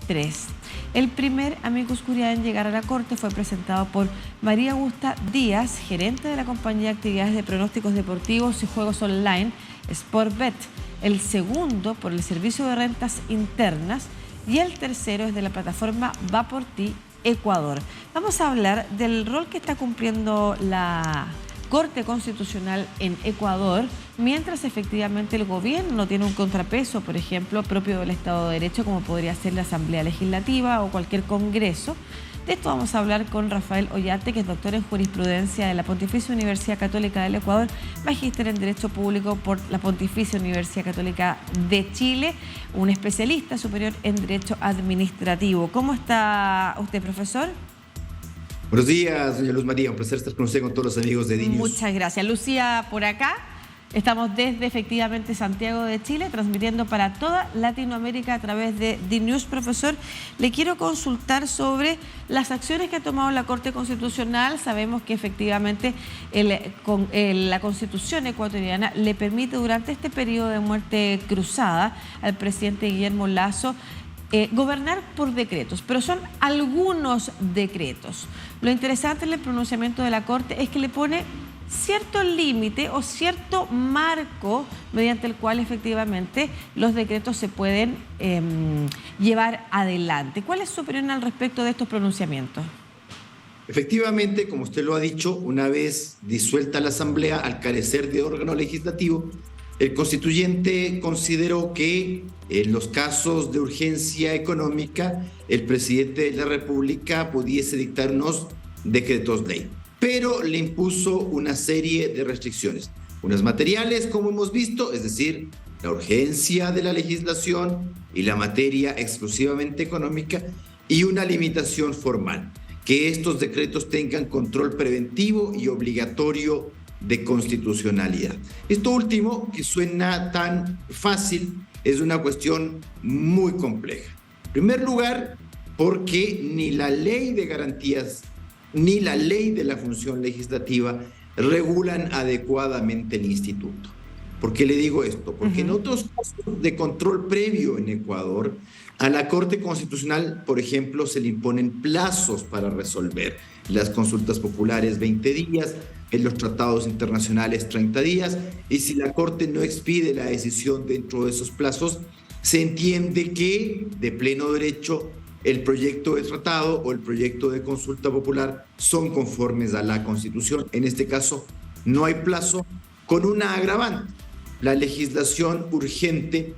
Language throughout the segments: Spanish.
3. El primer amicus curiae en llegar a la Corte fue presentado por María Augusta Díaz, gerente de la compañía de actividades de pronósticos deportivos y juegos online Sportbet. El segundo por el servicio de rentas internas y el tercero es de la plataforma Va por Ti Ecuador. Vamos a hablar del rol que está cumpliendo la Corte Constitucional en Ecuador, mientras efectivamente el gobierno no tiene un contrapeso, por ejemplo, propio del Estado de Derecho, como podría ser la Asamblea Legislativa o cualquier congreso. De esto vamos a hablar con Rafael Ollate, que es doctor en jurisprudencia de la Pontificia Universidad Católica del Ecuador, magíster en Derecho Público por la Pontificia Universidad Católica de Chile, un especialista superior en Derecho Administrativo. ¿Cómo está usted, profesor? Buenos días, doña Luz María. Un placer estar con usted, con todos los amigos de DNews. Muchas gracias. Lucía, por acá. Estamos desde, efectivamente, Santiago de Chile, transmitiendo para toda Latinoamérica a través de DNews. Profesor, le quiero consultar sobre las acciones que ha tomado la Corte Constitucional. Sabemos que, efectivamente, la Constitución ecuatoriana le permite, durante este periodo de muerte cruzada, al presidente Guillermo Lasso gobernar por decretos, pero son algunos decretos. Lo interesante en el pronunciamiento de la Corte es que le pone cierto límite o cierto marco mediante el cual efectivamente los decretos se pueden llevar adelante. ¿Cuál es su opinión al respecto de estos pronunciamientos? Efectivamente, como usted lo ha dicho, una vez disuelta la Asamblea, al carecer de órgano legislativo, el constituyente consideró que en los casos de urgencia económica, el presidente de la República pudiese dictar unos decretos ley, pero le impuso una serie de restricciones, unas materiales, como hemos visto, es decir, la urgencia de la legislación y la materia exclusivamente económica, y una limitación formal, que estos decretos tengan control preventivo y obligatorio de constitucionalidad. Esto último, que suena tan fácil, es una cuestión muy compleja. En primer lugar, porque ni la ley de garantías ni la ley de la función legislativa regulan adecuadamente el instituto. ¿Por qué le digo esto? Porque en otros casos de control previo en Ecuador, a la Corte Constitucional, por ejemplo, se le imponen plazos para resolver. Las consultas populares, 20 días, en los tratados internacionales, 30 días, y si la Corte no expide la decisión dentro de esos plazos, se entiende que, de pleno derecho, el proyecto de tratado o el proyecto de consulta popular son conformes a la Constitución. En este caso, no hay plazo, con una agravante. La legislación urgente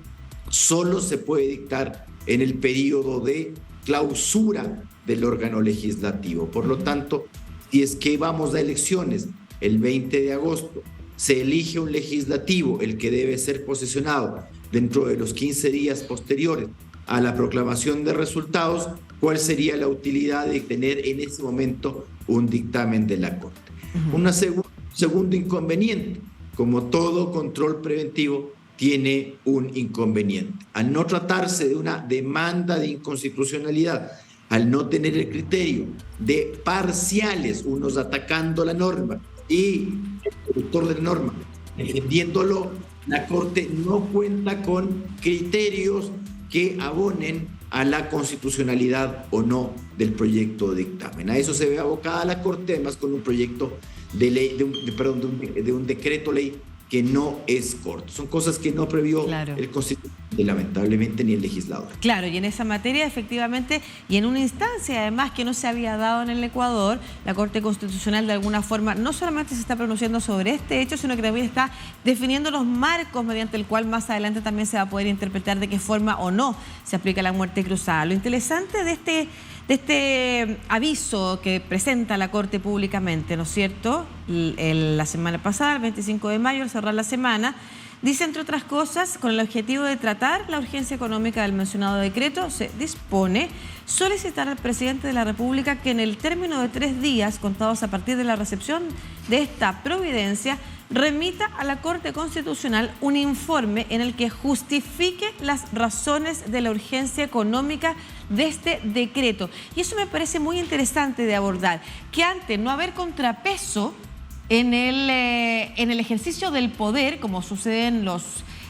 solo se puede dictar en el periodo de clausura del órgano legislativo. Por lo tanto, si es que vamos a elecciones el 20 de agosto, se elige un legislativo, el que debe ser posesionado dentro de los 15 días posteriores a la proclamación de resultados, ¿cuál sería la utilidad de tener en ese momento un dictamen de la Corte? Un segundo inconveniente, como todo control preventivo, tiene un inconveniente. Al no tratarse de una demanda de inconstitucionalidad, al no tener el criterio de parciales, unos atacando la norma y el productor de la norma defendiéndolo, la Corte no cuenta con criterios que abonen a la constitucionalidad o no del proyecto de dictamen. A eso se ve abocada la Corte, además con un proyecto de ley, de un decreto ley que no es corto. Son cosas que no previó el constituyente, lamentablemente, ni el legislador. Claro, y en esa materia, efectivamente, y en una instancia, además, que no se había dado en el Ecuador, la Corte Constitucional, de alguna forma, no solamente se está pronunciando sobre este hecho, sino que también está definiendo los marcos mediante el cual más adelante también se va a poder interpretar de qué forma o no se aplica la muerte cruzada. Lo interesante de este aviso que presenta la Corte públicamente, ¿no es cierto? La semana pasada, el 25 de mayo, al cerrar la semana, dice, entre otras cosas, con el objetivo de tratar la urgencia económica del mencionado decreto, se dispone solicitar al presidente de la República que en el término de 3 días, contados a partir de la recepción de esta providencia, remita a la Corte Constitucional un informe en el que justifique las razones de la urgencia económica de este decreto. Y eso me parece muy interesante de abordar, que ante no haber contrapeso en el ejercicio del poder, como sucede en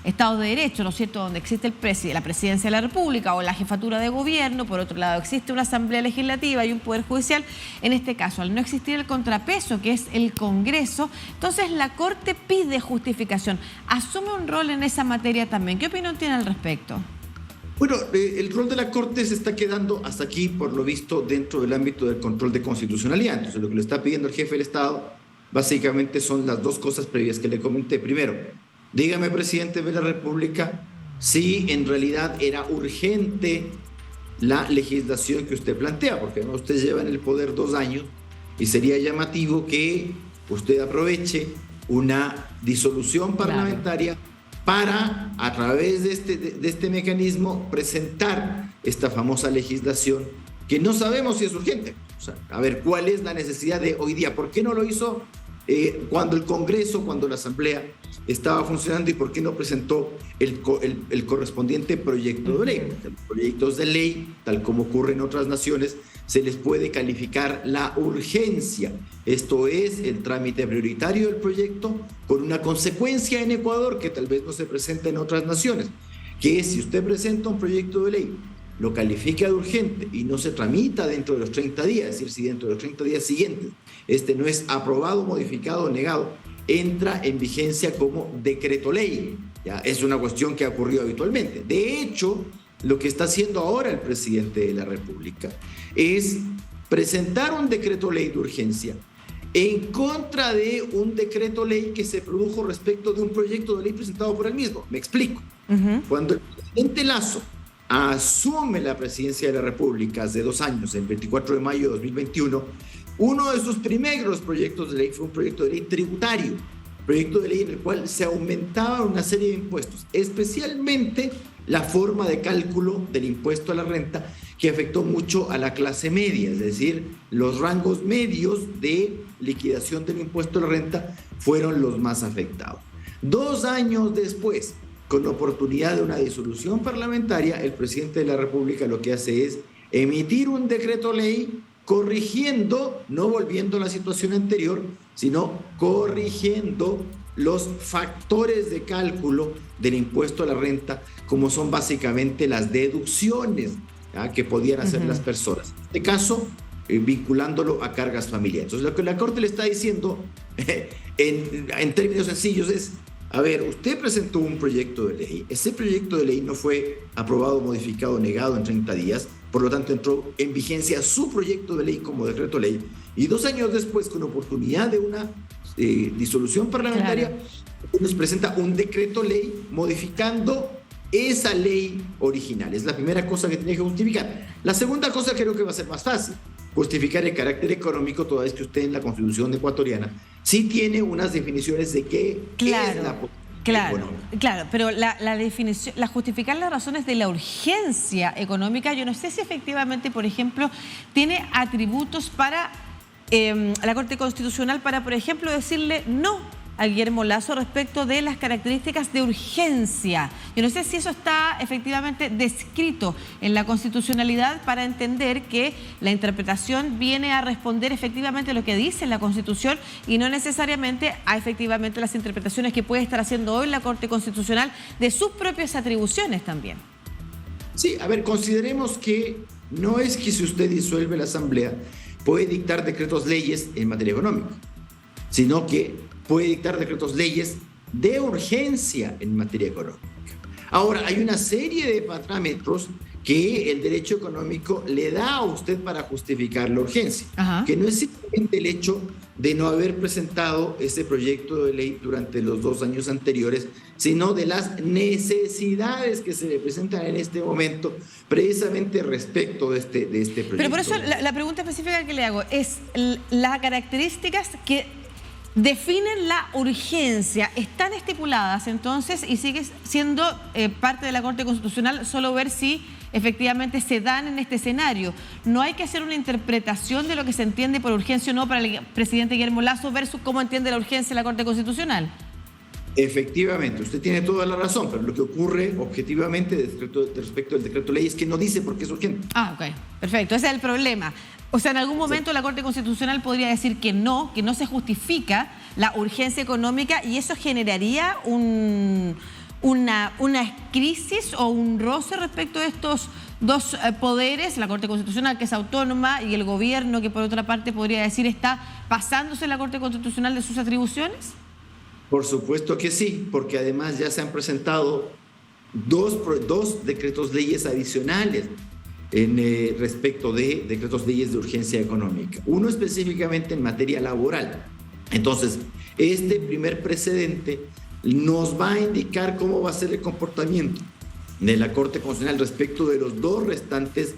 Estado de Derecho, ¿no es cierto?, donde existe la presidencia de la República o la jefatura de gobierno, por otro lado existe una asamblea legislativa y un poder judicial. En este caso, al no existir el contrapeso, que es el Congreso, entonces la Corte pide justificación. Asume un rol en esa materia también. ¿Qué opinión tiene al respecto? Bueno, el rol de la Corte se está quedando hasta aquí, por lo visto, dentro del ámbito del control de constitucionalidad. Entonces, lo que le está pidiendo el jefe del Estado, básicamente son las dos cosas previas que le comenté. Primero, dígame, presidente de la República, si en realidad era urgente la legislación que usted plantea, porque además usted lleva en el poder 2 años y sería llamativo que usted aproveche una disolución parlamentaria, claro, para, a través de este mecanismo, presentar esta famosa legislación que no sabemos si es urgente. O sea, a ver, ¿cuál es la necesidad de hoy día? ¿Por qué no lo hizo cuando el Congreso, cuando la Asamblea estaba funcionando, y por qué no presentó el correspondiente proyecto de ley? Los proyectos de ley, tal como ocurre en otras naciones, se les puede calificar la urgencia. Esto es el trámite prioritario del proyecto, con una consecuencia en Ecuador que tal vez no se presenta en otras naciones, que es: si usted presenta un proyecto de ley, lo califica de urgente y no se tramita dentro de los 30 días, es decir, si dentro de los 30 días siguientes este no es aprobado, modificado o negado, entra en vigencia como decreto ley. ¿Ya? Es una cuestión que ha ocurrido habitualmente. De hecho, lo que está haciendo ahora el presidente de la República es presentar un decreto ley de urgencia en contra de un decreto ley que se produjo respecto de un proyecto de ley presentado por él mismo. Me explico. Cuando el presidente Lasso asume la presidencia de la República hace 2 años, el 24 de mayo de 2021, uno de sus primeros proyectos de ley fue un proyecto de ley tributario, proyecto de ley en el cual se aumentaba una serie de impuestos, especialmente la forma de cálculo del impuesto a la renta, que afectó mucho a la clase media, es decir, los rangos medios de liquidación del impuesto a la renta fueron los más afectados. 2 años después, con oportunidad de una disolución parlamentaria, el presidente de la República lo que hace es emitir un decreto ley corrigiendo, no volviendo a la situación anterior, sino corrigiendo los factores de cálculo del impuesto a la renta, como son básicamente las deducciones, ¿ya?, que podían hacer las personas. En este caso, vinculándolo a cargas familiares. Entonces, lo que la Corte le está diciendo, en términos sencillos, es: a ver, usted presentó un proyecto de ley, ese proyecto de ley no fue aprobado, modificado, negado en 30 días, por lo tanto entró en vigencia su proyecto de ley como decreto ley, y 2 años después, con oportunidad de una disolución parlamentaria, claro, nos presenta un decreto ley modificando esa ley original. Es la primera cosa que tiene que justificar. La segunda cosa creo que va a ser más fácil: justificar el carácter económico, toda vez que usted en la Constitución ecuatoriana sí tiene unas definiciones de qué es la política económica. Claro, pero la definición, justificar las razones de la urgencia económica, yo no sé si efectivamente, por ejemplo, tiene atributos para la Corte Constitucional para, por ejemplo, decirle no a Guillermo Lasso respecto de las características de urgencia. Yo no sé si eso está efectivamente descrito en la constitucionalidad para entender que la interpretación viene a responder efectivamente a lo que dice la Constitución y no necesariamente a efectivamente las interpretaciones que puede estar haciendo hoy la Corte Constitucional de sus propias atribuciones también. Sí, a ver, consideremos que no es que si usted disuelve la Asamblea puede dictar decretos leyes en materia económica, sino que puede dictar decretos leyes de urgencia en materia económica. Ahora, hay una serie de parámetros que el derecho económico le da a usted para justificar la urgencia, que no es simplemente el hecho de no haber presentado ese proyecto de ley durante los 2 años anteriores, sino de las necesidades que se le presentan en este momento precisamente respecto de este proyecto. Pero por eso la pregunta específica que le hago es: las características que definen la urgencia están estipuladas entonces, y sigue siendo parte de la Corte Constitucional solo ver si efectivamente se dan en este escenario. No hay que hacer una interpretación de lo que se entiende por urgencia o no para el presidente Guillermo Lasso versus cómo entiende la urgencia la Corte Constitucional. Efectivamente, usted tiene toda la razón, pero lo que ocurre objetivamente respecto del decreto ley es que no dice por qué es urgente. Ok, perfecto, ese es el problema. O sea, en algún momento la Corte Constitucional podría decir que no se justifica la urgencia económica, y eso generaría una crisis o un roce respecto a estos dos poderes, la Corte Constitucional, que es autónoma, y el gobierno, que por otra parte podría decir está pasándose la Corte Constitucional de sus atribuciones? Por supuesto que sí, porque además ya se han presentado dos decretos leyes adicionales respecto de decretos leyes de urgencia económica. Uno específicamente en materia laboral. Entonces, este primer precedente nos va a indicar cómo va a ser el comportamiento de la Corte Constitucional respecto de los dos restantes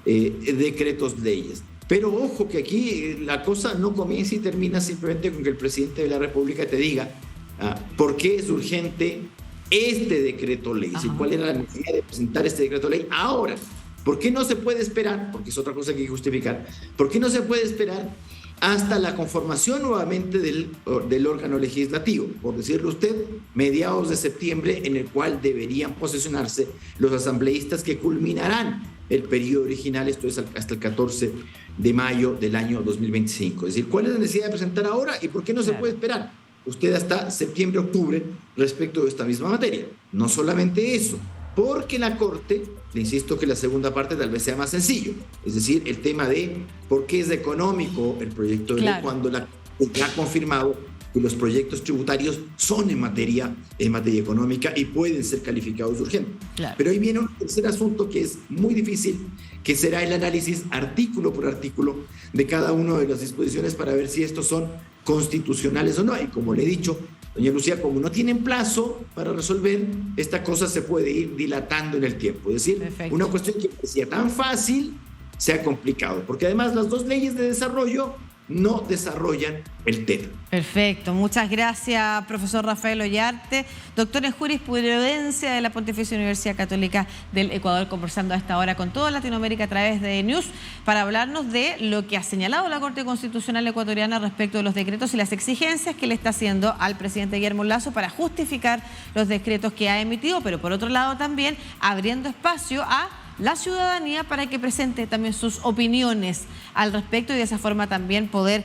decretos leyes. Pero ojo que aquí la cosa no comienza y termina simplemente con que el presidente de la República te diga por qué es urgente este decreto ley, y cuál era la necesidad de presentar este decreto ley ahora. ¿Por qué no se puede esperar? Porque es otra cosa que hay que justificar. ¿Por qué no se puede esperar hasta la conformación nuevamente del órgano legislativo? Por decirlo usted, mediados de septiembre, en el cual deberían posesionarse los asambleístas que culminarán el periodo original, esto es hasta el 14 de mayo del año 2025. Es decir, ¿cuál es la necesidad de presentar ahora y por qué no se puede esperar usted hasta septiembre, octubre respecto de esta misma materia? No solamente eso, porque la Corte, le insisto que la segunda parte tal vez sea más sencillo, es decir, el tema de por qué es económico el proyecto de ley cuando la Corte ha confirmado que los proyectos tributarios son en materia económica y pueden ser calificados de urgentes. Pero ahí viene un tercer asunto que es muy difícil, que será el análisis artículo por artículo de cada una de las disposiciones para ver si estos son constitucionales o no. Y como le he dicho, doña Lucía, como no tienen plazo para resolver, esta cosa se puede ir dilatando en el tiempo. Es decir, una cuestión que parecía tan fácil sea complicado, porque además las dos leyes de desarrollo no desarrollan el tema. Perfecto, muchas gracias, profesor Rafael Ollarte, doctor en jurisprudencia de la Pontificia Universidad Católica del Ecuador, conversando a esta hora con toda Latinoamérica a través de News para hablarnos de lo que ha señalado la Corte Constitucional ecuatoriana respecto de los decretos y las exigencias que le está haciendo al presidente Guillermo Lasso para justificar los decretos que ha emitido, pero por otro lado también abriendo espacio a la ciudadanía para que presente también sus opiniones al respecto y de esa forma también poder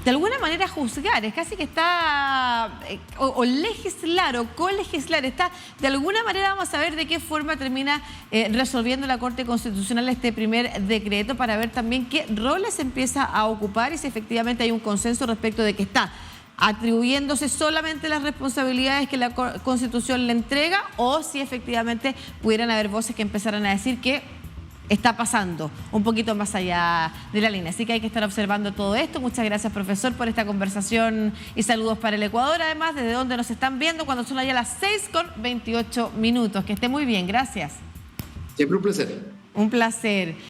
de alguna manera juzgar. Es casi que está o legislar o colegislar, está de alguna manera. Vamos a ver de qué forma termina resolviendo la Corte Constitucional este primer decreto, para ver también qué roles empieza a ocupar y si efectivamente hay un consenso respecto de que está atribuyéndose solamente las responsabilidades que la Constitución le entrega, o si efectivamente pudieran haber voces que empezaran a decir que está pasando un poquito más allá de la línea. Así que hay que estar observando todo esto. Muchas gracias, profesor, por esta conversación y saludos para el Ecuador, además, desde donde nos están viendo cuando son allá las 6:28. Que esté muy bien, gracias. Siempre un placer. Un placer.